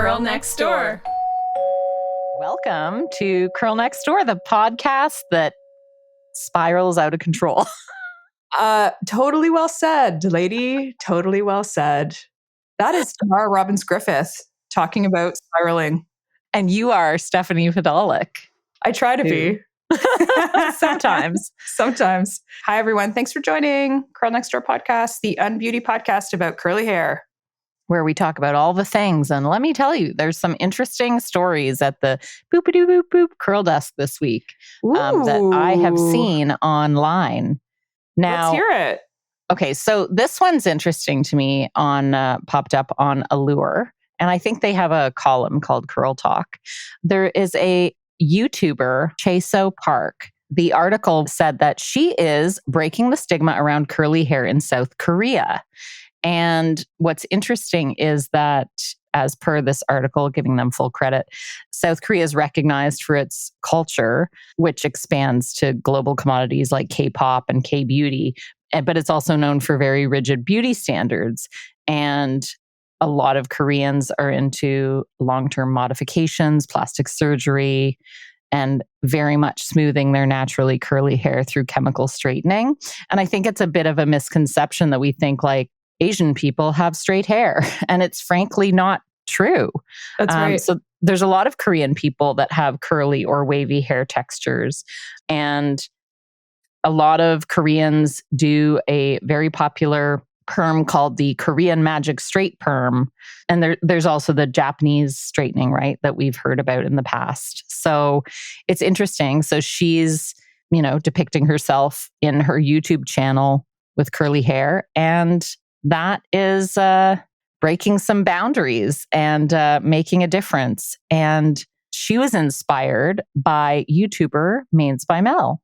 Curl Next Door. Welcome to Curl Next Door, the podcast that spirals out of control. Totally well said, lady. Totally well said. That is Tamara Robbins Griffith talking about spiraling. And you are Stephanie Podolak. I try to be. Sometimes. Sometimes. Hi, everyone. Thanks for joining Curl Next Door podcast, the Unbeauty podcast about curly hair, where we talk about all the things. And let me tell you, there's some interesting stories at the boop-a-doo-boop-boop curl desk this week that I have seen online. Now, let's hear it. Okay, so this one's interesting to me popped up on Allure. And I think they have a column called Curl Talk. There is a YouTuber, Chaeso Park. The article said that she is breaking the stigma around curly hair in South Korea. And what's interesting is that, as per this article, giving them full credit, South Korea is recognized for its culture, which expands to global commodities like K-pop and K-beauty. But it's also known for very rigid beauty standards. And a lot of Koreans are into long-term modifications, plastic surgery, and very much smoothing their naturally curly hair through chemical straightening. And I think it's a bit of a misconception that we think like Asian people have straight hair, and it's frankly not true. That's right. So there's a lot of Korean people that have curly or wavy hair textures, and a lot of Koreans do a very popular perm called the Korean Magic Straight Perm. And there's also the Japanese straightening, right, that we've heard about in the past. So it's interesting. So she's, depicting herself in her YouTube channel with curly hair, and that is breaking some boundaries and making a difference. And she was inspired by YouTuber Mains by Mel,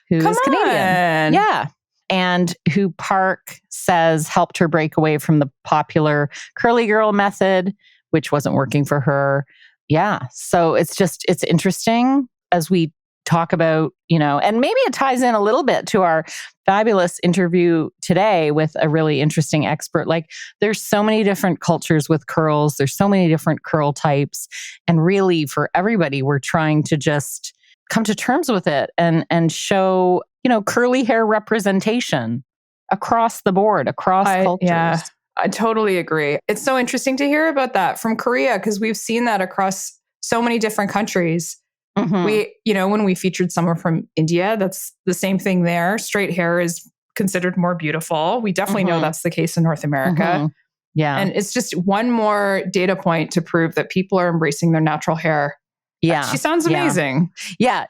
who's Canadian. Yeah. And who Park says helped her break away from the popular curly girl method, which wasn't working for her. Yeah. So it's interesting as we talk about, and maybe it ties in a little bit to our fabulous interview today with a really interesting expert. Like, there's so many different cultures with curls. There's so many different curl types. And really, for everybody, we're trying to just come to terms with it and show, curly hair representation across the board, across cultures. Yeah, I totally agree. It's so interesting to hear about that from Korea, because we've seen that across so many different countries. Mm-hmm. When we featured someone from India, that's the same thing there. Straight hair is considered more beautiful. We definitely know that's the case in North America. Mm-hmm. Yeah. And it's just one more data point to prove that people are embracing their natural hair. Yeah. She sounds amazing. Yeah.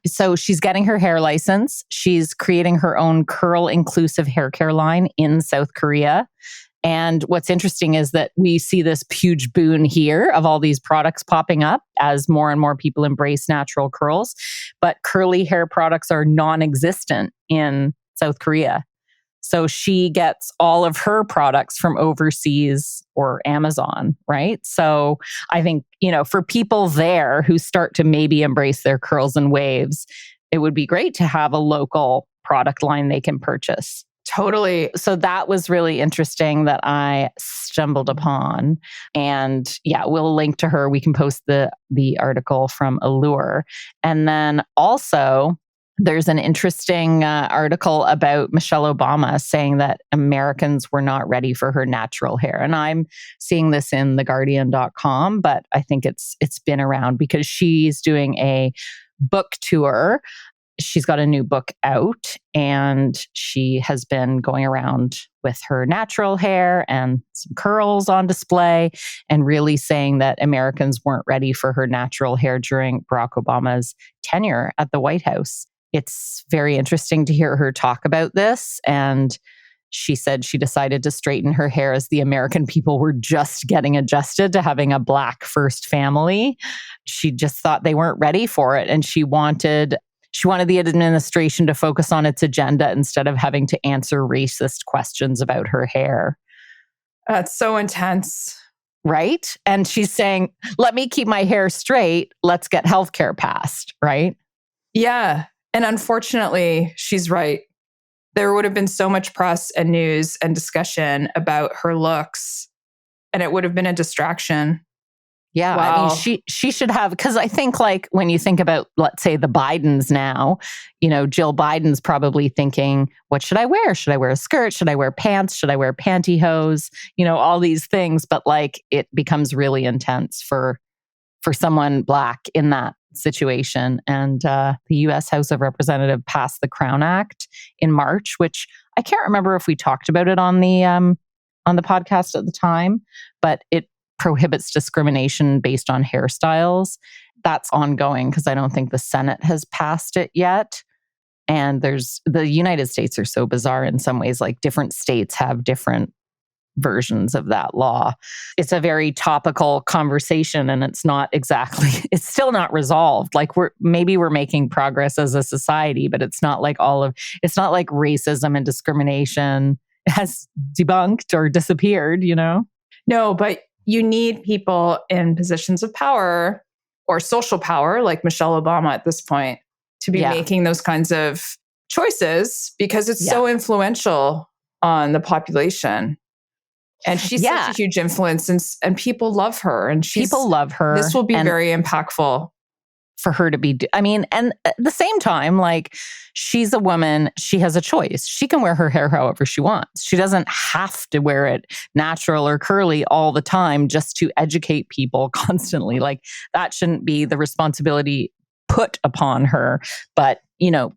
So she's getting her hair license. She's creating her own curl inclusive hair care line in South Korea. And what's interesting is that we see this huge boon here of all these products popping up as more and more people embrace natural curls. But curly hair products are non-existent in South Korea. So she gets all of her products from overseas or Amazon, right? So I think, for people there who start to maybe embrace their curls and waves, it would be great to have a local product line they can purchase. Totally. So that was really interesting that I stumbled upon. And yeah, we'll link to her. We can post the article from Allure. And then also, there's an interesting article about Michelle Obama saying that Americans were not ready for her natural hair. And I'm seeing this in theguardian.com, but I think it's been around because she's doing a book tour. She's got a new book out, and she has been going around with her natural hair and some curls on display, and really saying that Americans weren't ready for her natural hair during Barack Obama's tenure at the White House. It's very interesting to hear her talk about this. And she said she decided to straighten her hair as the American people were just getting adjusted to having a Black first family. She just thought they weren't ready for it. And she wanted the administration to focus on its agenda instead of having to answer racist questions about her hair. That's so intense. Right? And she's saying, let me keep my hair straight. Let's get healthcare passed, right? Yeah. And unfortunately, she's right. There would have been so much press and news and discussion about her looks, and it would have been a distraction. Yeah, Wow. I mean, she should have, because I think like when you think about, let's say the Bidens now, Jill Biden's probably thinking, what should I wear? Should I wear a skirt? Should I wear pants? Should I wear pantyhose? All these things. But like it becomes really intense for someone Black in that situation. And the U.S. House of Representatives passed the Crown Act in March, which I can't remember if we talked about it on the podcast at the time, but it prohibits discrimination based on hairstyles. That's ongoing because I don't think the Senate has passed it yet. And the United States are so bizarre in some ways, like different states have different versions of that law. It's a very topical conversation and it's still not resolved. Like we're making progress as a society, but it's not like it's not like racism and discrimination has debunked or disappeared, No, but you need people in positions of power or social power, like Michelle Obama at this point, to be making those kinds of choices because it's so influential on the population. And she's such a huge influence and people love her. And people love her. This will be very impactful. For her to be, and at the same time, like she's a woman, she has a choice. She can wear her hair however she wants. She doesn't have to wear it natural or curly all the time just to educate people constantly. Like that shouldn't be the responsibility put upon her. But,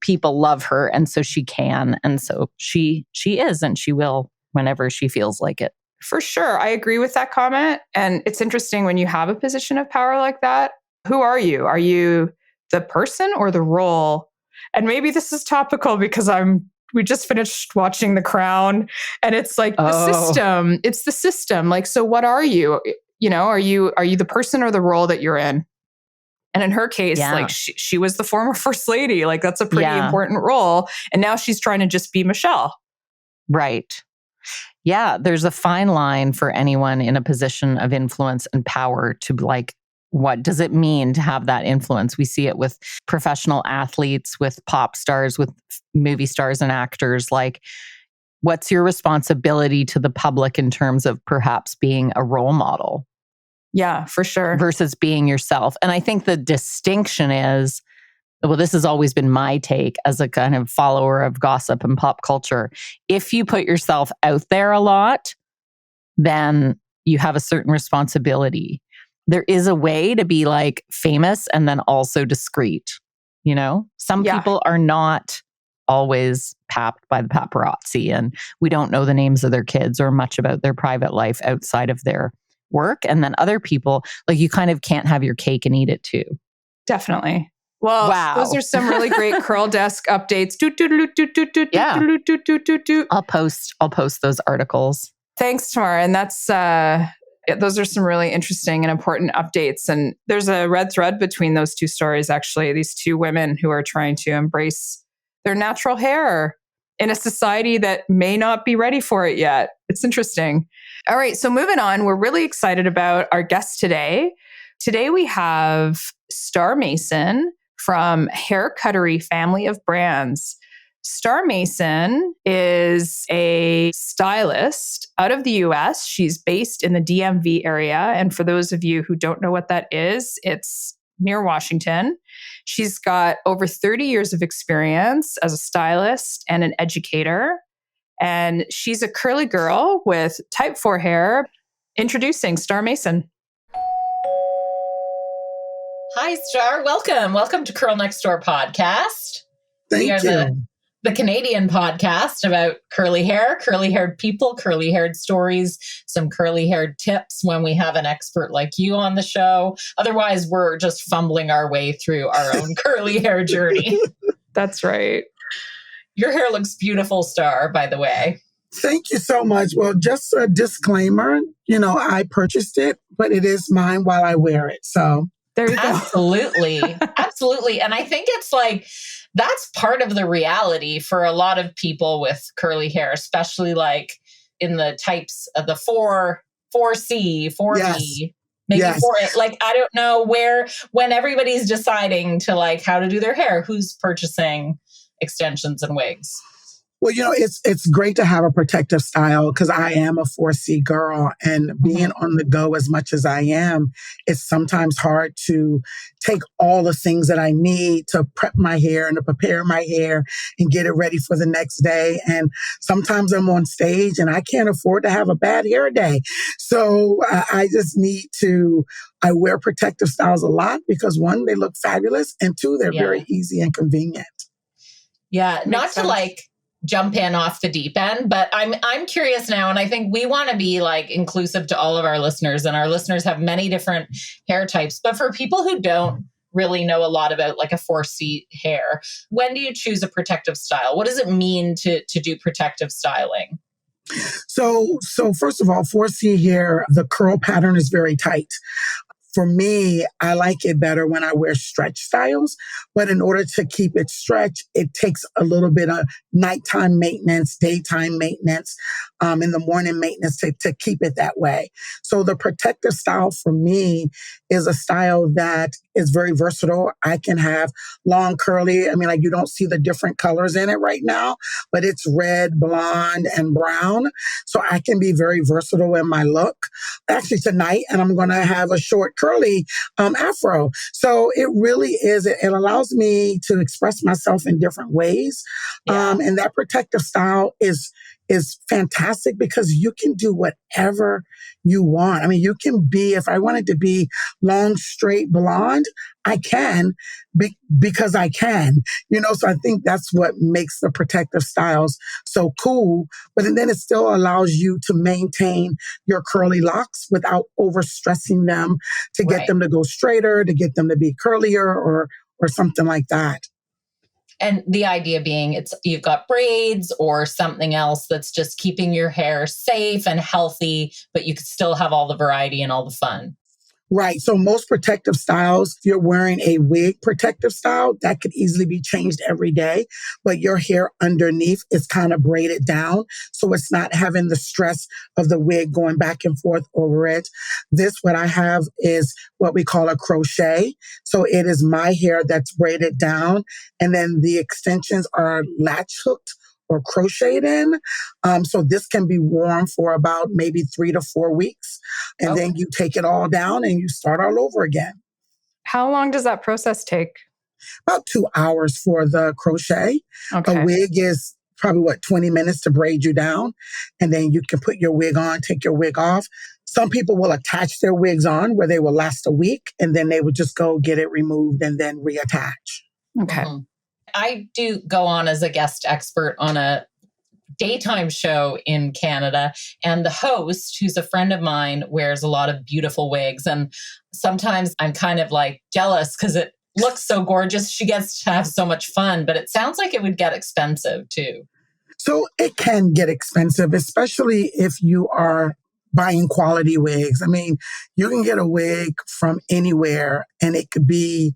people love her and so she can. And so she is and she will whenever she feels like it. For sure. I agree with that comment. And it's interesting when you have a position of power like that. Who are you? Are you the person or the role? And maybe this is topical because we just finished watching The Crown and it's like the system. It's the system. Like, so what are you? Are you the person or the role that you're in? And in her case, like she was the former first lady. Like that's a pretty important role. And now she's trying to just be Michelle. Right. Yeah. There's a fine line for anyone in a position of influence and power to like, what does it mean to have that influence? We see it with professional athletes, with pop stars, with movie stars and actors. Like, what's your responsibility to the public in terms of perhaps being a role model? Yeah, for sure. Versus being yourself. And I think the distinction is, this has always been my take as a kind of follower of gossip and pop culture. If you put yourself out there a lot, then you have a certain responsibility. There is a way to be like famous and then also discreet. Some people are not always papped by the paparazzi and we don't know the names of their kids or much about their private life outside of their work. And then other people, like you kind of can't have your cake and eat it too. Definitely. Well, those are some really great Curl Desk updates. I'll post those articles. Thanks, Tamara. And that's those are some really interesting and important updates. And there's a red thread between those two stories, actually. These two women who are trying to embrace their natural hair in a society that may not be ready for it yet. It's interesting. All right, so moving on, we're really excited about our guest today. Today we have Starr Mason from Hair Cuttery family of brands. Starr Mason is a stylist out of the US. She's based in the DMV area. And for those of you who don't know what that is, it's near Washington. She's got over 30 years of experience as a stylist and an educator. And she's a curly girl with type 4 hair. Introducing Starr Mason. Hi, Starr. Welcome. Welcome to Curl Next Door podcast. Thank you. The Canadian podcast about curly-haired people, curly-haired stories, some curly-haired tips when we have an expert like you on the show. Otherwise, we're just fumbling our way through our own curly hair journey. That's right. Your hair looks beautiful, Starr, by the way. Thank you so much. Well, just a disclaimer, I purchased it, but it is mine while I wear it. So there you go. Absolutely. Absolutely. And I think it's like, that's part of the reality for a lot of people with curly hair, especially like in the types of the 4C, 4B, maybe 4. Like, I don't know when everybody's deciding to like how to do their hair, who's purchasing extensions and wigs. Well, it's great to have a protective style because I am a 4C girl, and being on the go as much as I am, it's sometimes hard to take all the things that I need to prep my hair and to prepare my hair and get it ready for the next day. And sometimes I'm on stage and I can't afford to have a bad hair day. So I just I wear protective styles a lot because one, they look fabulous, and two, they're very easy and convenient. Yeah, not to like jump in off the deep end, but I'm curious now, and I think we want to be like inclusive to all of our listeners, and our listeners have many different hair types. But for people who don't really know a lot about like a 4C hair, when do you choose a protective style? What does it mean to do protective styling? So first of all, 4C hair, the curl pattern is very tight. For me, I like it better when I wear stretch styles, but in order to keep it stretched, it takes a little bit of nighttime maintenance, daytime maintenance, in the morning maintenance to keep it that way. So the protective style for me is a style that is very versatile. I can have long curly. I mean, like you don't see the different colors in it right now, but it's red, blonde, and brown. So I can be very versatile in my look. Actually tonight, and I'm going to have a short curly afro. So it really is, it allows me to express myself in different ways. And that protective style is fantastic because you can do whatever you want. I mean, you can be, if I wanted to be long, straight blonde, I can because I can, so I think that's what makes the protective styles so cool. But then it still allows you to maintain your curly locks without overstressing them to get them to go straighter, to get them to be curlier or something like that. And the idea being you've got braids or something else that's just keeping your hair safe and healthy, but you could still have all the variety and all the fun. Right. So most protective styles, if you're wearing a wig protective style, that could easily be changed every day, but your hair underneath is kind of braided down. So it's not having the stress of the wig going back and forth over it. What I have is what we call a crochet. So it is my hair that's braided down, and then the extensions are latch hooked or crocheted in. So this can be worn for about maybe 3 to 4 weeks. And then you take it all down and you start all over again. How long does that process take? About 2 hours for the crochet. Okay. A wig is probably 20 minutes to braid you down. And then you can put your wig on, take your wig off. Some people will attach their wigs on where they will last a week, and then they would just go get it removed and then reattach. Okay. Mm-hmm. I do go on as a guest expert on a daytime show in Canada, and the host, who's a friend of mine, wears a lot of beautiful wigs. And sometimes I'm kind of like jealous because it looks so gorgeous. She gets to have so much fun, but it sounds like it would get expensive too. So it can get expensive, especially if you are buying quality wigs. I mean, you can get a wig from anywhere and it could be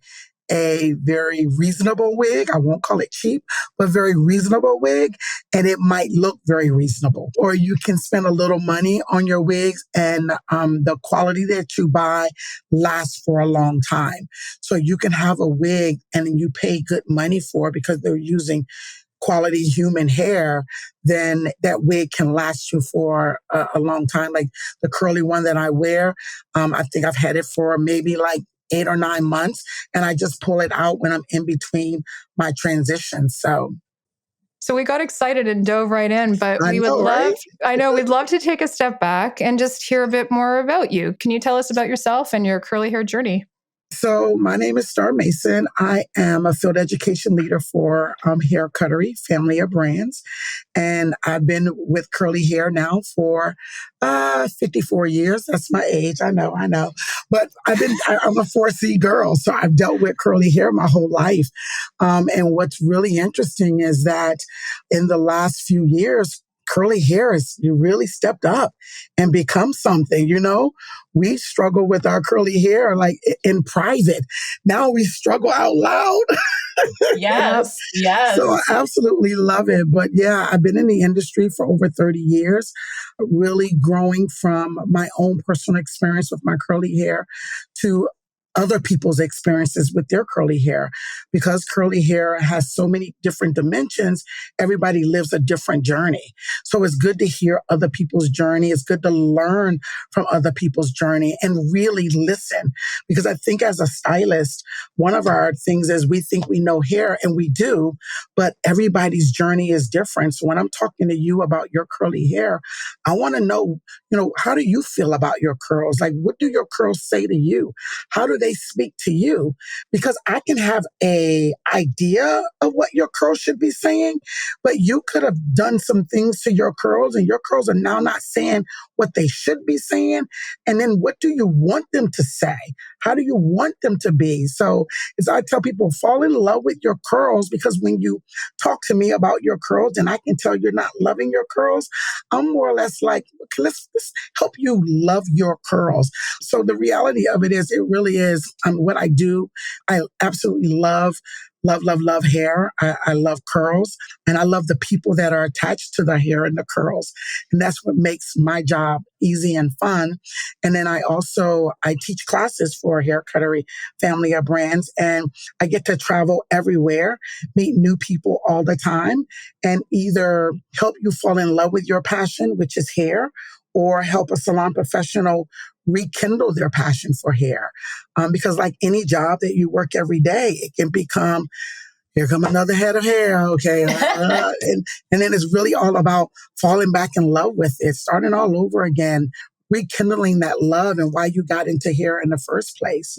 a very reasonable wig. I won't call it cheap, but very reasonable wig. And it might look very reasonable. Or you can spend a little money on your wigs and the quality that you buy lasts for a long time. So you can have a wig and you pay good money for it because they're using quality human hair, then that wig can last you for a long time. Like the curly one that I wear, I think I've had it for maybe like 8 or 9 months, and I just pull it out when I'm in between my transitions. So we got excited and dove right in, but we'd love to take a step back and just hear a bit more about you. Can you tell us about yourself and your curly hair journey? So my name is Starr Mason. I am a field education leader for Hair Cuttery, family of brands. And I've been with curly hair now for 54 years. That's my age. I know. But I'm a 4C girl, so I've dealt with curly hair my whole life. And what's really interesting is that in the last few years, curly hair has really stepped up and become something. We struggle with our curly hair like in private. Now we struggle out loud. Yes. So I absolutely love it. But yeah, I've been in the industry for over 30 years, really growing from my own personal experience with my curly hair to other people's experiences with their curly hair. Because curly hair has so many different dimensions, everybody lives a different journey. So it's good to hear other people's journey. It's good to learn from other people's journey and really listen. Because I think as a stylist, one of our things is we think we know hair, and we do, but everybody's journey is different. So when I'm talking to you about your curly hair, I want to know, how do you feel about your curls? Like, what do your curls say to you? How do they speak to you? Because I can have a idea of what your curls should be saying, but you could have done some things to your curls and your curls are now not saying what they should be saying. And then what do you want them to say? How do you want them to be? So as I tell people, fall in love with your curls, because when you talk to me about your curls and I can tell you're not loving your curls, I'm more or less like, let's help you love your curls. So the reality of it is, it really is what I do. I absolutely love hair. I love curls, and I love the people that are attached to the hair and the curls. And that's what makes my job easy and fun. And then I teach classes for Hair Cuttery family of brands, and I get to travel everywhere, meet new people all the time, and either help you fall in love with your passion, which is hair, or help a salon professional rekindle their passion for hair. Because like any job that you work every day, it can become, here come another head of hair, okay? And then it's really all about falling back in love with it, starting all over again, rekindling that love and why you got into hair in the first place,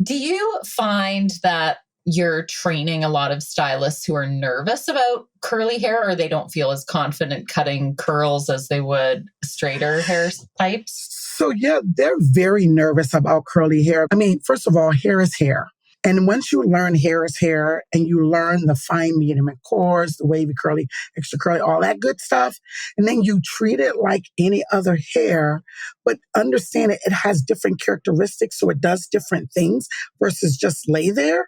Do you find that you're training a lot of stylists who are nervous about curly hair, or they don't feel as confident cutting curls as they would straighter hair types? So yeah, they're very nervous about curly hair. I mean, first of all, hair is hair. And once you learn hair is hair and you learn the fine, medium, and coarse, the wavy, curly, extra curly, all that good stuff, and then you treat it like any other hair, but understand it has different characteristics, so it does different things versus just lay there.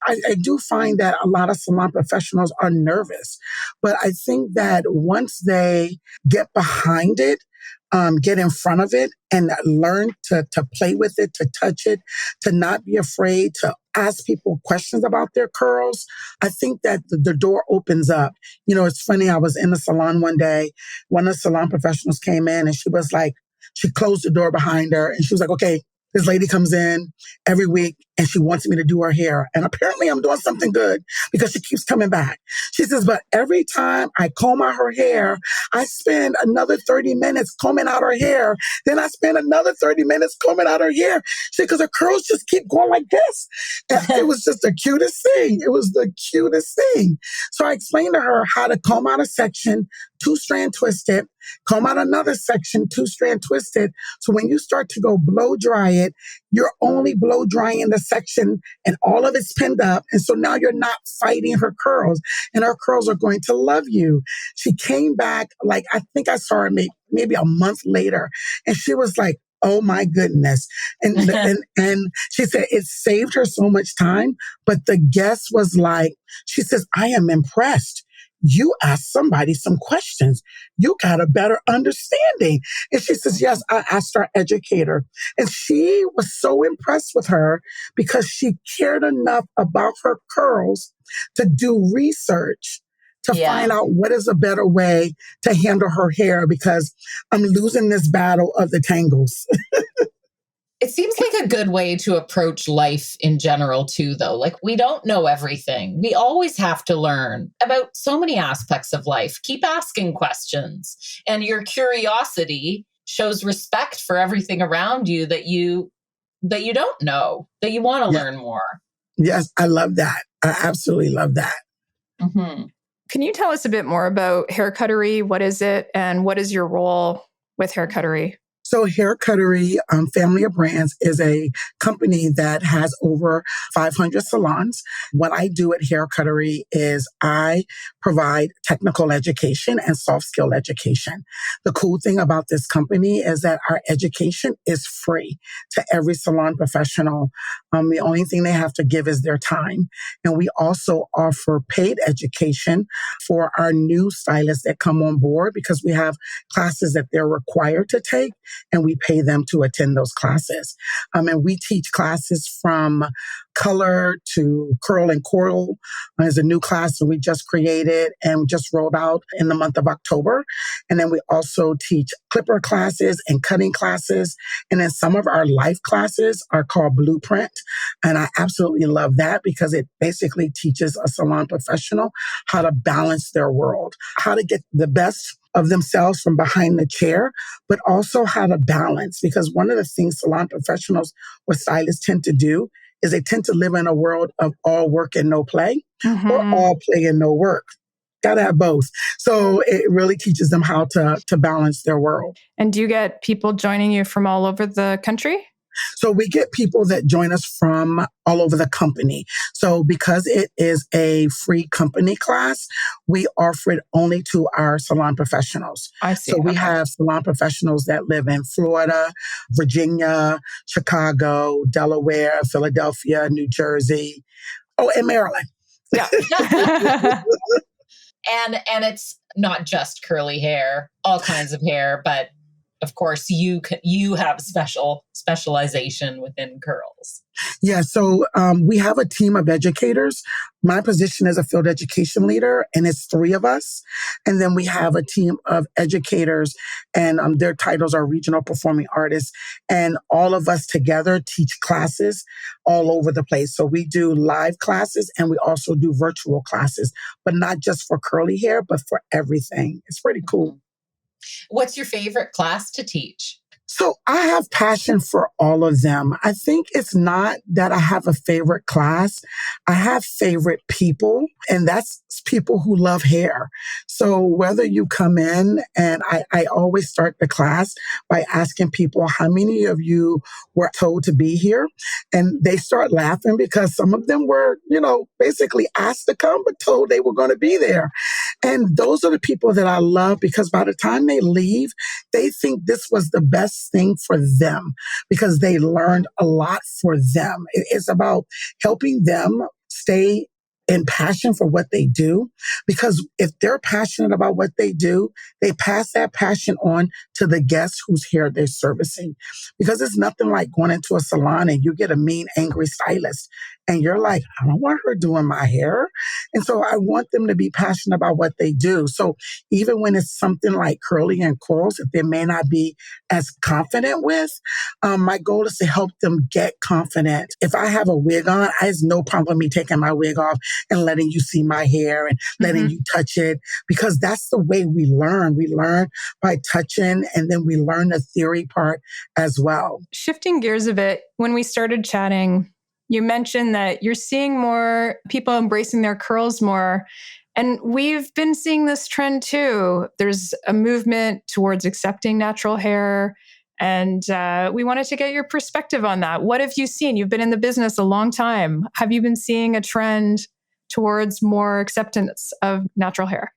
I do find that a lot of salon professionals are nervous, but I think that once they get behind it, get in front of it and learn to play with it, to touch it, to not be afraid to ask people questions about their curls, I think that the door opens up. It's funny. I was in the salon one day. One of the salon professionals came in and she was like, she closed the door behind her and she was like, okay, this lady comes in every week and she wants me to do her hair. And apparently I'm doing something good because she keeps coming back. She says, but every time I comb out her hair, I spend another 30 minutes combing out her hair. Then I spend another 30 minutes combing out her hair. She said, because her curls just keep going like this. And it was just the cutest thing. It was the cutest thing. So I explained to her how to comb out a section, 2-strand twisted, comb out another section, 2-strand twisted. So when you start to go blow dry it, you're only blow drying the section and all of it's pinned up. And so now you're not fighting her curls and her curls are going to love you. She came back, like, I think I saw her maybe a month later. And she was like, oh my goodness. And she said it saved her so much time. But the guest was like, she says, I am impressed. You asked somebody some questions. You got a better understanding. And she says, yes, I asked our educator. And she was so impressed with her because she cared enough about her curls to do research to find out what is a better way to handle her hair, because I'm losing this battle of the tangles. It seems like a good way to approach life in general, too, though. Like, we don't know everything. We always have to learn about so many aspects of life. Keep asking questions. And your curiosity shows respect for everything around you that you don't know, that you want to learn more. Yes, I love that. I absolutely love that. Mm-hmm. Can you tell us a bit more about Hair Cuttery? What is it? And what is your role with Hair Cuttery? So Hair Cuttery Family of Brands is a company that has over 500 salons. What I do at Hair Cuttery is I provide technical education and soft skill education. The cool thing about this company is that our education is free to every salon professional. The only thing they have to give is their time. And we also offer paid education for our new stylists that come on board, because we have classes that they're required to take. and we pay them to attend those classes. And we teach classes from color to curl and coil. There's a new class that we just created and just rolled out in the month of October. And then we also teach clipper classes and cutting classes. And then some of our life classes are called Blueprint. And I absolutely love that because it basically teaches a salon professional how to balance their world, how to get the best of themselves from behind the chair, but also how to balance. Because one of the things salon professionals or stylists tend to do is they tend to live in a world of all work and no play, or all play and no work. Got to have both. So it really teaches them how to balance their world. And do you get people joining you from all over the country? So we get people that join us from all over the company. So because it is a free company class, we offer it only to our salon professionals. I see. So we have salon professionals that live in Florida, Virginia, Chicago, Delaware, Philadelphia, New Jersey, and Maryland. Yeah. And it's not just curly hair, all kinds of hair, but of course, you have specialization within curls. Yeah, so we have a team of educators. My position is a field education leader, and it's 3 of us. And then we have a team of educators, and their titles are regional performing artists. And all of us together teach classes all over the place. So we do live classes, and we also do virtual classes, but not just for curly hair, but for everything. It's pretty cool. What's your favorite class to teach? So I have passion for all of them. I think it's not that I have a favorite class. I have favorite people, and that's people who love hair. So whether you come in, and I always start the class by asking people, how many of you were told to be here? And they start laughing because some of them were, basically asked to come, but told they were going to be there. And those are the people that I love because by the time they leave, they think this was the best thing for them because they learned a lot for them. It's about helping them stay in passion for what they do, because if they're passionate about what they do, they pass that passion on to the guests whose hair they're servicing. Because it's nothing like going into a salon and you get a mean, angry stylist and you're like, I don't want her doing my hair. And so I want them to be passionate about what they do. So even when it's something like curly and curls, if they may not be as confident with, my goal is to help them get confident. If I have a wig on, I have no problem me taking my wig off and letting you see my hair and letting you touch it, because that's the way we learn. We learn by touching, and then we learn the theory part as well. Shifting gears a bit, when we started chatting, you mentioned that you're seeing more people embracing their curls more. And we've been seeing this trend too. There's a movement towards accepting natural hair. And we wanted to get your perspective on that. What have you seen? You've been in the business a long time. Have you been seeing a trend towards more acceptance of natural hair?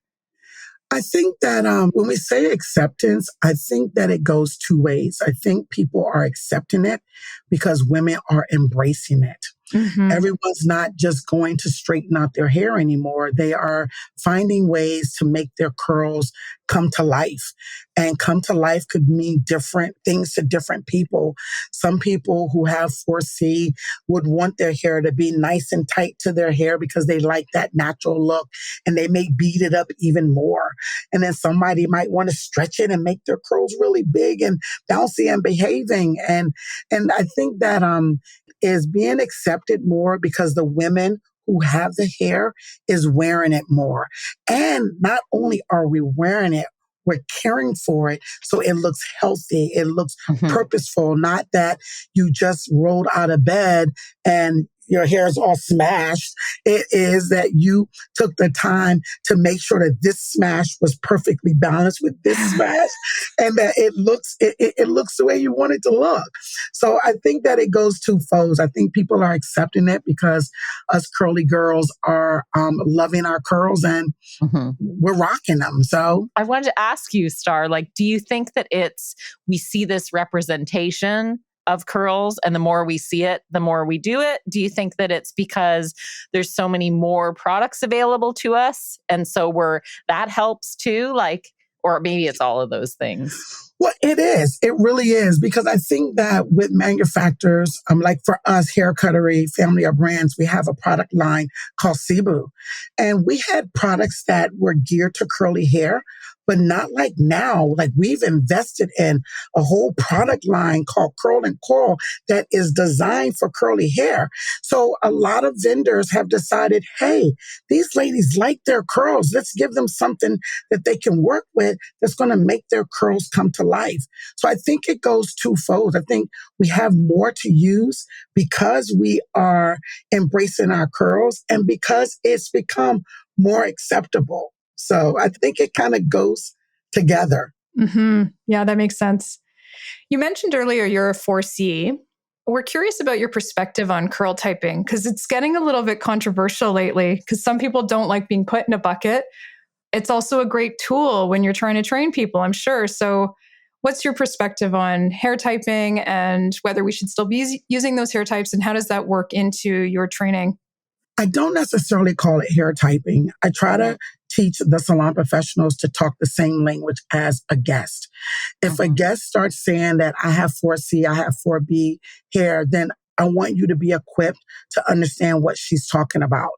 I think that when we say acceptance, I think that it goes 2 ways. I think people are accepting it because women are embracing it. Everyone's not just going to straighten out their hair anymore. They are finding ways to make their curls come to life. And come to life could mean different things to different people. Some people who have 4C would want their hair to be nice and tight to their hair because they like that natural look, and they may beat it up even more. And then somebody might want to stretch it and make their curls really big and bouncy and behaving. And I think that is being accepted more because the women who have the hair is wearing it more. And not only are we wearing it, we're caring for it so it looks healthy, it looks purposeful, not that you just rolled out of bed and your hair is all smashed. It is that you took the time to make sure that this smash was perfectly balanced with this smash, and that it looks the way you want it to look. So I think that it goes 2 folds. I think people are accepting it because us curly girls are loving our curls, and we're rocking them. So I wanted to ask you, Starr, do you think that we see this representation of curls, and the more we see it, the more we do it? Do you think that it's because there's so many more products available to us, and so that helps too? Or maybe it's all of those things. Well, it is. It really is. Because I think that with manufacturers, like for us, Hair Cuttery, family of brands, we have a product line called Cebu. And we had products that were geared to curly hair, but not like now. Like we've invested in a whole product line called Curl and Coral that is designed for curly hair. So a lot of vendors have decided, hey, these ladies like their curls. Let's give them something that they can work with that's going to make their curls come to life. So I think it goes twofold. I think we have more to use because we are embracing our curls and because it's become more acceptable. So I think it kind of goes together. Mm-hmm. Yeah, that makes sense. You mentioned earlier you're a 4C. We're curious about your perspective on curl typing because it's getting a little bit controversial lately because some people don't like being put in a bucket. It's also a great tool when you're trying to train people, I'm sure. So what's your perspective on hair typing and whether we should still be using those hair types and how does that work into your training? I don't necessarily call it hair typing. I try to teach the salon professionals to talk the same language as a guest. If a guest starts saying that I have 4C, I have 4B hair, then I want you to be equipped to understand what she's talking about.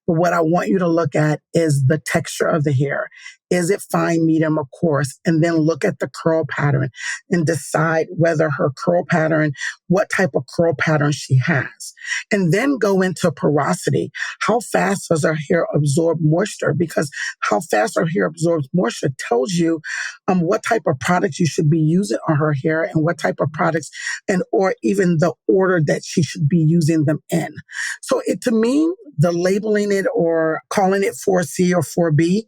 But what I want you to look at is the texture of the hair. Is it fine, medium, or coarse? And then look at the curl pattern and decide whether her curl pattern, what type of curl pattern she has. And then go into porosity. How fast does her hair absorb moisture? Because how fast her hair absorbs moisture tells you what type of products you should be using on her hair and what type of products and or even the order that she should be using them in. So to me, the labeling it or calling it 4C or 4B,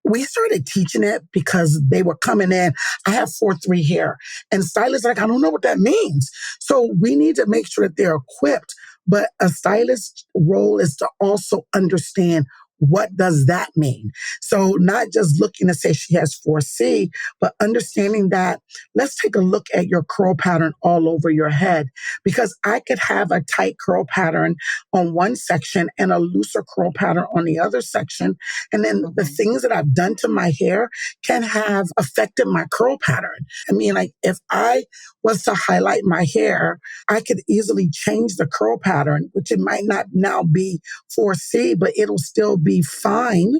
we started teaching it because they were coming in. I have 4-3 hair. And stylists are like, I don't know what that means. So we need to make sure that they're equipped. But a stylist's role is to also understand what does that mean? So not just looking to say she has 4C, but understanding that let's take a look at your curl pattern all over your head because I could have a tight curl pattern on one section and a looser curl pattern on the other section. And then the things that I've done to my hair can have affected my curl pattern. I mean, like if I was to highlight my hair, I could easily change the curl pattern, which it might not now be 4C, but it'll still be fine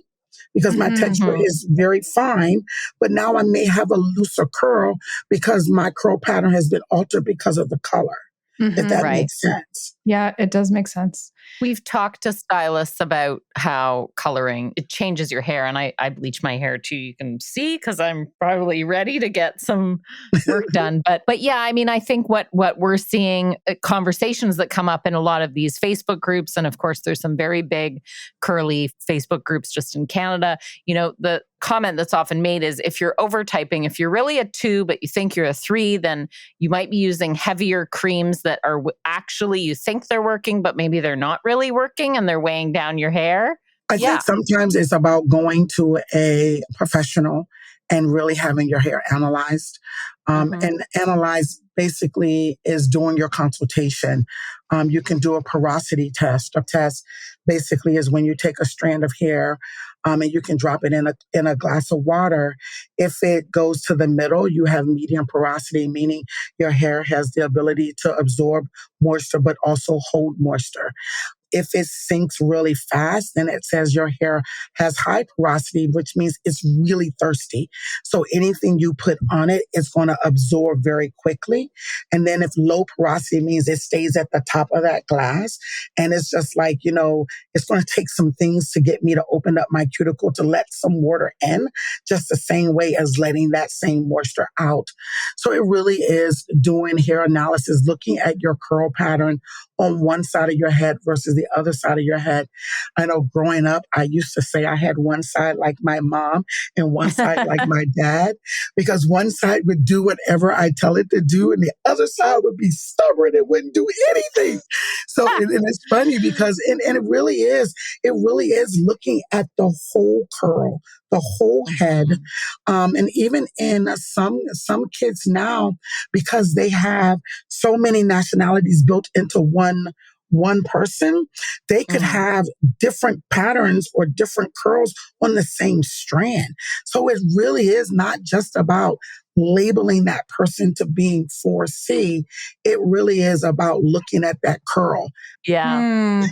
because my texture is very fine. But now I may have a looser curl because my curl pattern has been altered because of the color, if that makes sense. Yeah, it does make sense. We've talked to stylists about how coloring, it changes your hair. And I bleach my hair too. You can see because I'm probably ready to get some work done. But yeah, I mean, I think what we're seeing, conversations that come up in a lot of these Facebook groups, and of course, there's some very big curly Facebook groups just in Canada. You know, the comment that's often made is if you're overtyping, if you're really a 2, but you think you're a 3, then you might be using heavier creams that are actually, you think they're working, but maybe they're not really working and they're weighing down your hair. I think sometimes it's about going to a professional and really having your hair analyzed. And analyze basically is doing your consultation. You can do a porosity test. A test basically is when you take a strand of hair and you can drop it in a glass of water. If it goes to the middle, you have medium porosity, meaning your hair has the ability to absorb moisture but also hold moisture. If it sinks really fast, then it says your hair has high porosity, which means it's really thirsty. So anything you put on it is going to absorb very quickly. And then if low porosity means it stays at the top of that glass. And it's just like, you know, it's going to take some things to get me to open up my cuticle to let some water in, just the same way as letting that same moisture out. So it really is doing hair analysis, looking at your curl pattern on one side of your head versus the other side of your head. I know growing up, I used to say I had one side like my mom and one side like my dad, because one side would do whatever I tell it to do and the other side would be stubborn and wouldn't do anything. So, and it's funny because, and it really is looking at the whole curl, the whole head. And even in some kids now, because they have so many nationalities built into one person, they could have different patterns or different curls on the same strand. So it really is not just about labeling that person to being 4C, it really is about looking at that curl. Yeah. I'm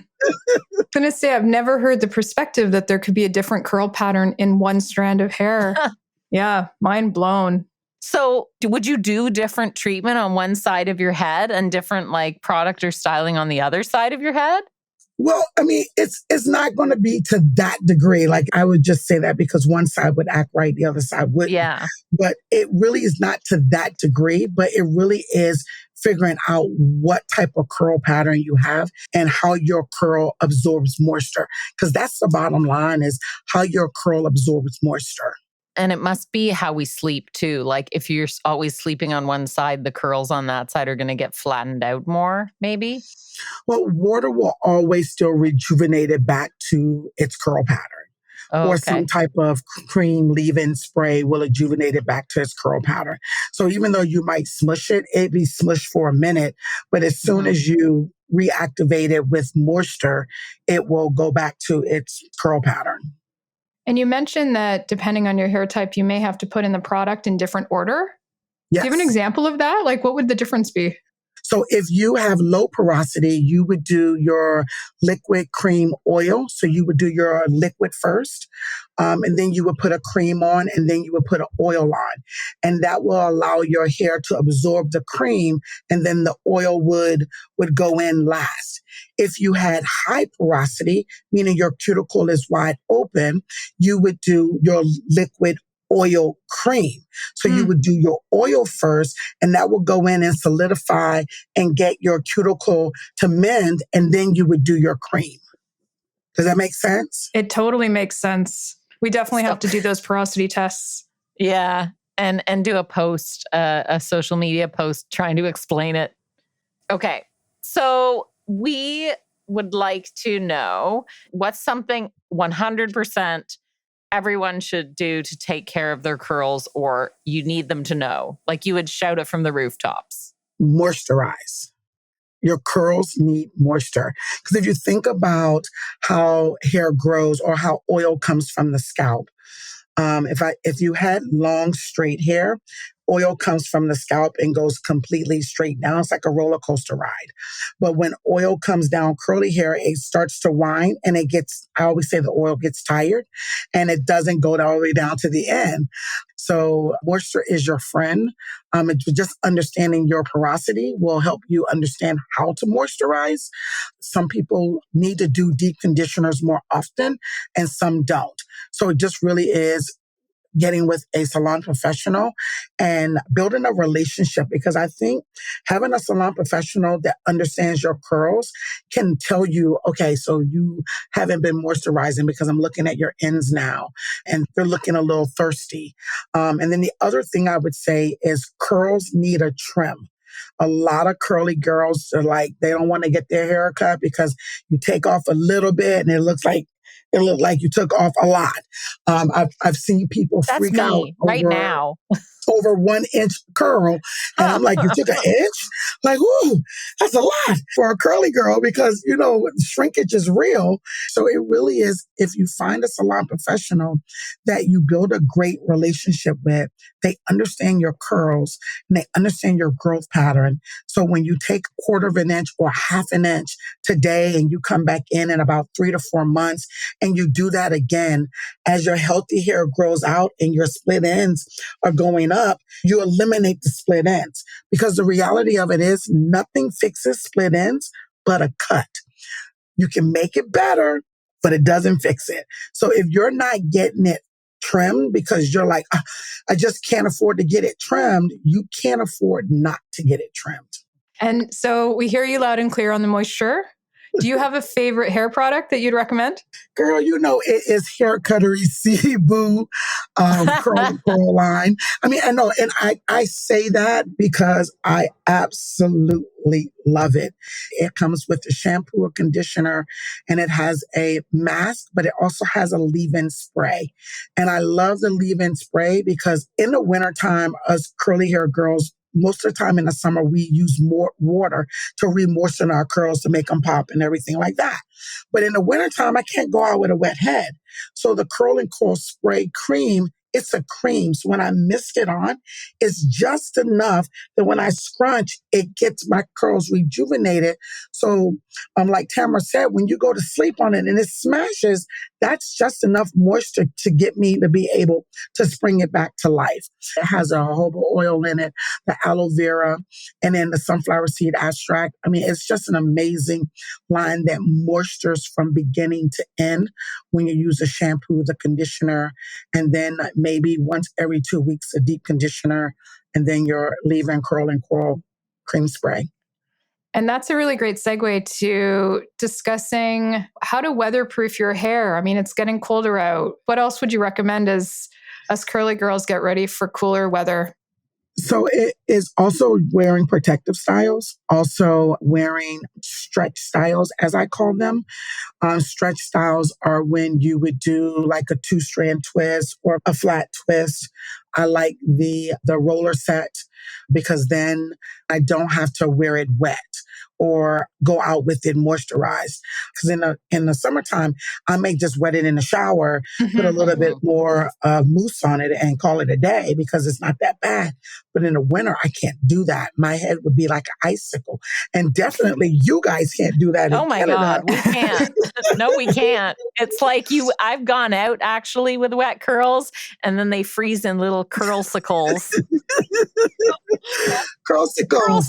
going to say I've never heard the perspective that there could be a different curl pattern in one strand of hair. Yeah, mind blown. So would you do different treatment on one side of your head and different like product or styling on the other side of your head? Well, I mean, it's not going to be to that degree. Like I would just say that because one side would act right, the other side wouldn't. Yeah. But it really is not to that degree, but it really is figuring out what type of curl pattern you have and how your curl absorbs moisture. Because that's the bottom line, is how your curl absorbs moisture. And it must be how we sleep too. Like if you're always sleeping on one side, the curls on that side are going to get flattened out more, maybe? Well, water will always still rejuvenate it back to its curl pattern. Or some type of cream leave-in spray will rejuvenate it back to its curl pattern. So even though you might smush it, it'd be smushed for a minute, but as soon as you reactivate it with moisture, it will go back to its curl pattern. And you mentioned that depending on your hair type, you may have to put in the product in different order. Yes. Do you have an example of that? Like, what would the difference be? So if you have low porosity, you would do your liquid, cream, oil. So you would do your liquid first, and then you would put a cream on, and then you would put an oil on. And that will allow your hair to absorb the cream, and then the oil would go in last. If you had high porosity, meaning your cuticle is wide open, you would do your liquid oil cream. So you would do your oil first, and that will go in and solidify and get your cuticle to mend, and then you would do your cream. Does that make sense? It totally makes sense. We definitely have to do those porosity tests. Yeah. And do a post, a social media post trying to explain it. Okay. So we would like to know what's something 100% everyone should do to take care of their curls, or you need them to know? Like you would shout it from the rooftops. Moisturize. Your curls need moisture. Because if you think about how hair grows or how oil comes from the scalp, if you had long, straight hair, oil comes from the scalp and goes completely straight down. It's like a roller coaster ride. But when oil comes down curly hair, it starts to wind and I always say the oil gets tired and it doesn't go all the way down to the end. So moisture is your friend. Just understanding your porosity will help you understand how to moisturize. Some people need to do deep conditioners more often and some don't. So it just really is getting with a salon professional and building a relationship, because I think having a salon professional that understands your curls can tell you, okay, so you haven't been moisturizing because I'm looking at your ends now and they're looking a little thirsty. And then the other thing I would say is curls need a trim. A lot of curly girls are like, they don't want to get their hair cut because you take off a little bit and it looked like you took off a lot. I've seen people freak out right now over 1 inch curl. And I'm like, you took an inch? Like, ooh, that's a lot for a curly girl because, shrinkage is real. So it really is, if you find a salon professional that you build a great relationship with, they understand your curls and they understand your growth pattern. So when you take 1/4 of an inch or 1/2 an inch today and you come back in about 3 to 4 months and you do that again, as your healthy hair grows out and your split ends are going up, you eliminate the split ends. Because the reality of it is nothing fixes split ends but a cut. You can make it better, but it doesn't fix it. So if you're not getting it trimmed because you're like, I just can't afford to get it trimmed, you can't afford not to get it trimmed. And so we hear you loud and clear on the moisture. Do you have a favorite hair product that you'd recommend? Girl, it is hair Cuttery Boo curl line. I mean, I know, and I say that because I absolutely love it. It comes with a shampoo, a conditioner, and it has a mask, but it also has a leave-in spray. And I love the leave-in spray because in the wintertime, us curly hair girls, most of the time in the summer, we use more water to re-moisten our curls to make them pop and everything like that. But in the wintertime, I can't go out with a wet head. So the Curl and Coil Spray Cream it's a cream. So when I mist it on, it's just enough that when I scrunch, it gets my curls rejuvenated. So like Tamara said, when you go to sleep on it and it smashes, that's just enough moisture to get me to be able to spring it back to life. It has a jojoba oil in it, the aloe vera, and then the sunflower seed extract. I mean, it's just an amazing line that moistures from beginning to end when you use the shampoo, the conditioner, and then maybe once every 2 weeks, a deep conditioner, and then your leave-in curl and coil cream spray. And that's a really great segue to discussing how to weatherproof your hair. I mean, it's getting colder out. What else would you recommend as us curly girls get ready for cooler weather? So it is also wearing protective styles, also wearing stretch styles, as I call them. Stretch styles are when you would do like a 2-strand twist or a flat twist. I like the roller set because then I don't have to wear it wet or go out with it moisturized. Because in the summertime, I may just wet it in the shower, put a little bit more mousse on it and call it a day because it's not that bad. But in the winter, I can't do that. My head would be like an icicle. And definitely you guys can't do that in Canada. God, we can't. No, we can't. It's like I've gone out actually with wet curls and then they freeze in little curlsicles. Curlsicles.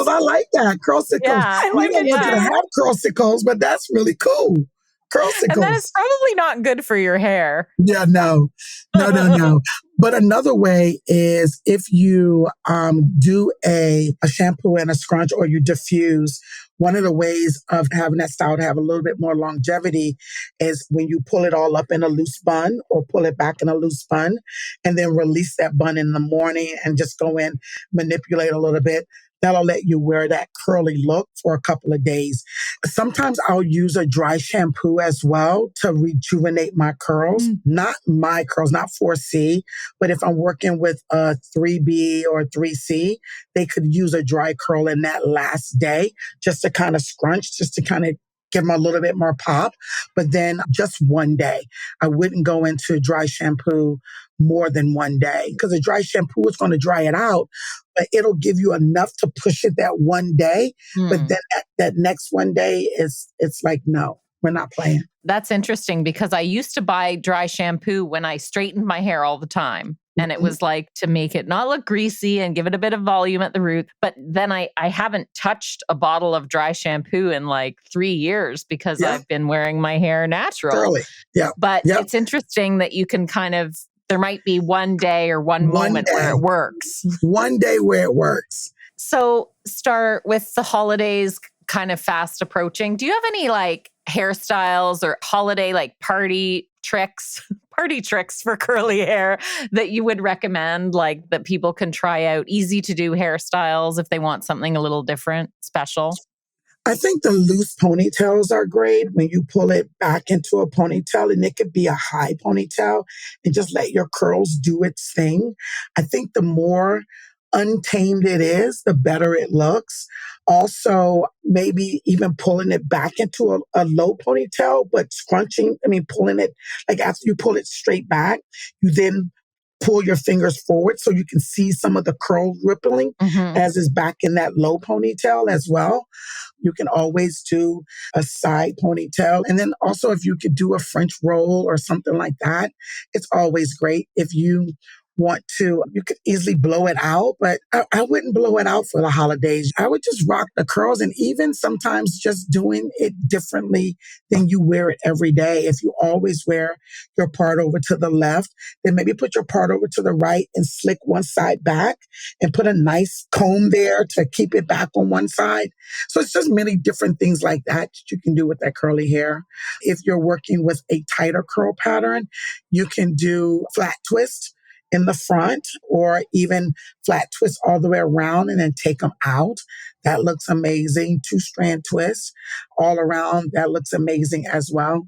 I like that. Curlsicles. Yeah, I like it. You don't have curlsicles, but that's really cool. Curlsicles. And that is probably not good for your hair. Yeah, no. But another way is if you do a shampoo and a scrunch or you diffuse, one of the ways of having that style to have a little bit more longevity is when you pull it all up in a loose bun or pull it back in a loose bun and then release that bun in the morning and just go in, manipulate a little bit. That'll let you wear that curly look for a couple of days. Sometimes I'll use a dry shampoo as well to rejuvenate my curls. Not my curls, not 4C, but if I'm working with a 3B or 3C, they could use a dry curl in that last day just to kind of scrunch, just to kind of give them a little bit more pop. But then just one day. I wouldn't go into dry shampoo more than one day because a dry shampoo is going to dry it out, but it'll give you enough to push it that one day. But then that next one day it's like, no, we're not playing. That's interesting because I used to buy dry shampoo when I straightened my hair all the time. And it was like to make it not look greasy and give it a bit of volume at the root. But then I haven't touched a bottle of dry shampoo in like 3 years because I've been wearing my hair natural. Curly. Yeah. But it's interesting that you can kind of, there might be one day or one moment where it works. One day where it works. So Starr, with the holidays kind of fast approaching, do you have any like hairstyles or holiday like party tricks for curly hair that you would recommend, like that people can try out, easy to do hairstyles if they want something a little different, special? I think the loose ponytails are great when you pull it back into a ponytail, and it could be a high ponytail and just let your curls do its thing. I think the more untamed it is, the better it looks. Also, maybe even pulling it back into a low ponytail, but pulling it, like after you pull it straight back, you then pull your fingers forward so you can see some of the curl rippling as is back in that low ponytail as well. You can always do a side ponytail. And then also if you could do a French roll or something like that, it's always great. If you want to, you could easily blow it out, but I wouldn't blow it out for the holidays. I would just rock the curls, and even sometimes just doing it differently than you wear it every day. If you always wear your part over to the left, then maybe put your part over to the right and slick one side back and put a nice comb there to keep it back on one side. So it's just many different things like that you can do with that curly hair. If you're working with a tighter curl pattern, you can do flat twist in the front, or even flat twist all the way around and then take them out. That looks amazing. 2-strand twist all around. That looks amazing as well.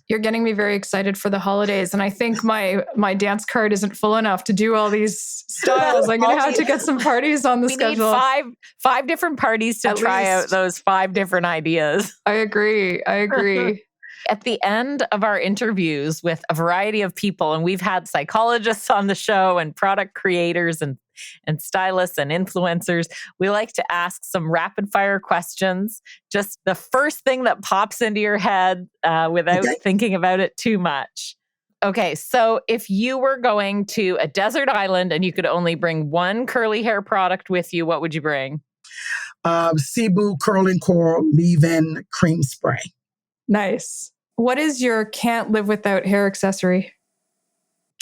You're getting me very excited for the holidays. And I think my dance card isn't full enough to do all these styles. I'm going to have to get some parties on the schedule. We need five different parties to try out those 5 different ideas. I agree. At the end of our interviews with a variety of people, and we've had psychologists on the show and product creators and stylists and influencers, we like to ask some rapid fire questions. Just the first thing that pops into your head without thinking about it too much. Okay, so if you were going to a desert island and you could only bring one curly hair product with you, what would you bring? Cebu Curling Coral Leave-In Cream Spray. Nice. What is your can't live without hair accessory?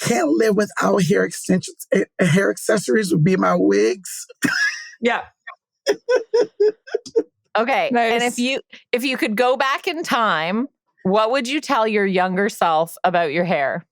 Can't live without hair extensions. Hair accessories would be my wigs. Yeah. Okay. Nice. And if you could go back in time, what would you tell your younger self about your hair?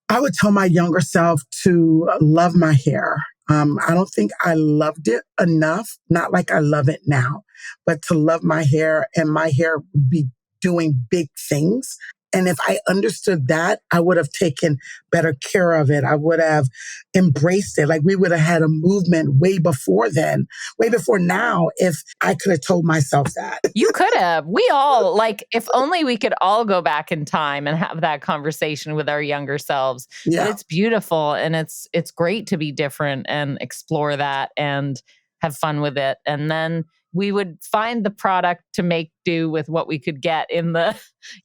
I would tell my younger self to love my hair. I don't think I loved it enough, not like I love it now, but to love my hair, and my hair would be doing big things. And if I understood that, I would have taken better care of it. I would have embraced it. Like, we would have had a movement way before then, way before now, if I could have told myself that. You could have. We all, if only we could all go back in time and have that conversation with our younger selves. Yeah. But it's beautiful, and it's great to be different and explore that and have fun with it. And then we would find the product to make do with what we could get in the,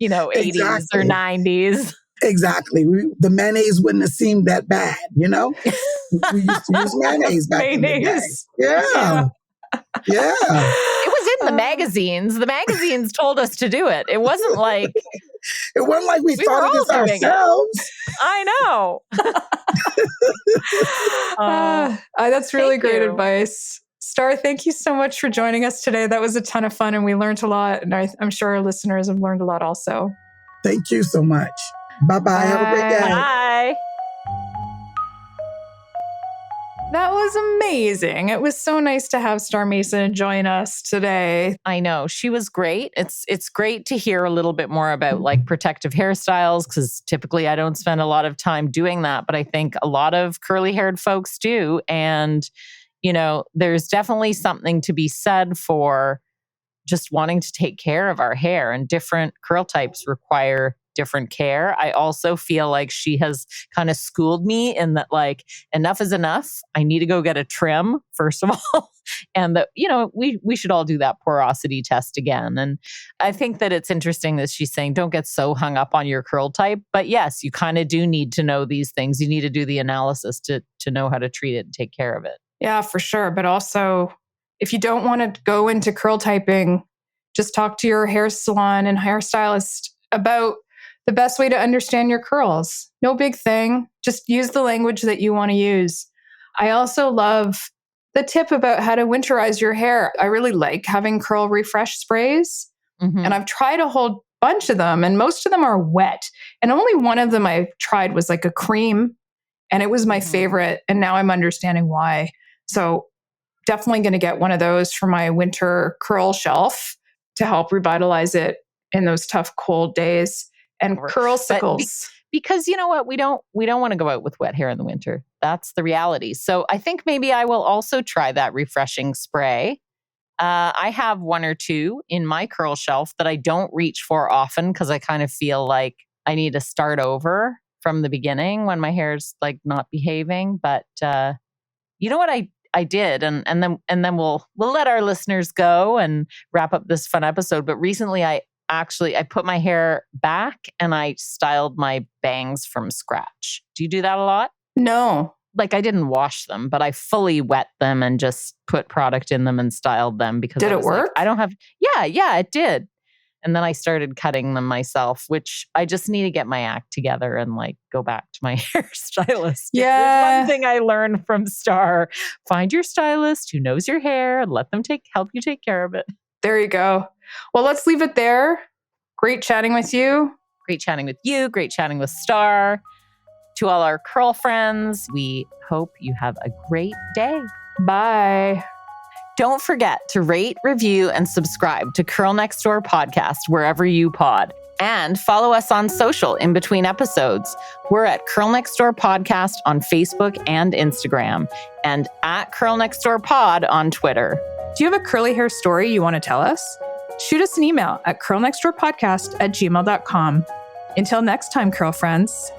80s or 90s. Exactly. The mayonnaise wouldn't have seemed that bad, We used to use mayonnaise back in the day. Yeah. It was in the magazines. The magazines told us to do it. It wasn't like... It wasn't like we thought of this ourselves. I know. That's really great advice. Starr, thank you so much for joining us today. That was a ton of fun, and we learned a lot. And I'm sure our listeners have learned a lot also. Thank you so much. Bye-bye. Have a great day. Bye. That was amazing. It was so nice to have Starr Mason join us today. I know. She was great. It's great to hear a little bit more about protective hairstyles, because typically I don't spend a lot of time doing that, but I think a lot of curly-haired folks do. And there's definitely something to be said for just wanting to take care of our hair, and different curl types require different care. I also feel like she has kind of schooled me in that, enough is enough. I need to go get a trim, first of all. And that, we should all do that porosity test again. And I think that it's interesting that she's saying, don't get so hung up on your curl type. But yes, you kind of do need to know these things. You need to do the analysis to know how to treat it and take care of it. Yeah, for sure. But also, if you don't want to go into curl typing, just talk to your hair salon and hairstylist about the best way to understand your curls. No big thing. Just use the language that you want to use. I also love the tip about how to winterize your hair. I really like having curl refresh sprays. Mm-hmm. And I've tried a whole bunch of them, and most of them are wet. And only one of them I tried was like a cream, and it was my favorite. And now I'm understanding why. So definitely going to get one of those for my winter curl shelf to help revitalize it in those tough, cold days. And Curlsicles. Because you know what? We don't want to go out with wet hair in the winter. That's the reality. So I think maybe I will also try that refreshing spray. I have one or two in my curl shelf that I don't reach for often, because I kind of feel like I need to start over from the beginning when my hair's not behaving. But you know what I did, and then we'll let our listeners go and wrap up this fun episode. But recently I put my hair back and I styled my bangs from scratch. Do you do that a lot? No. I didn't wash them, but I fully wet them and just put product in them and styled them, because did it work? I don't have. Yeah, it did. And then I started cutting them myself, which I just need to get my act together and go back to my hairstylist. Yeah. There's one thing I learned from Starr: find your stylist who knows your hair and let them help you take care of it. There you go. Well, let's leave it there. Great chatting with you. Great chatting with you. Great chatting with Starr. To all our curl friends, we hope you have a great day. Bye. Don't forget to rate, review, and subscribe to Curl Next Door podcast wherever you pod. And follow us on social in between episodes. We're at Curl Next Door Podcast on Facebook and Instagram, and at Curl Next Door Pod on Twitter. Do you have a curly hair story you want to tell us? shoot us an email at curlnextdoorpodcast@gmail.com. Until next time, curl friends.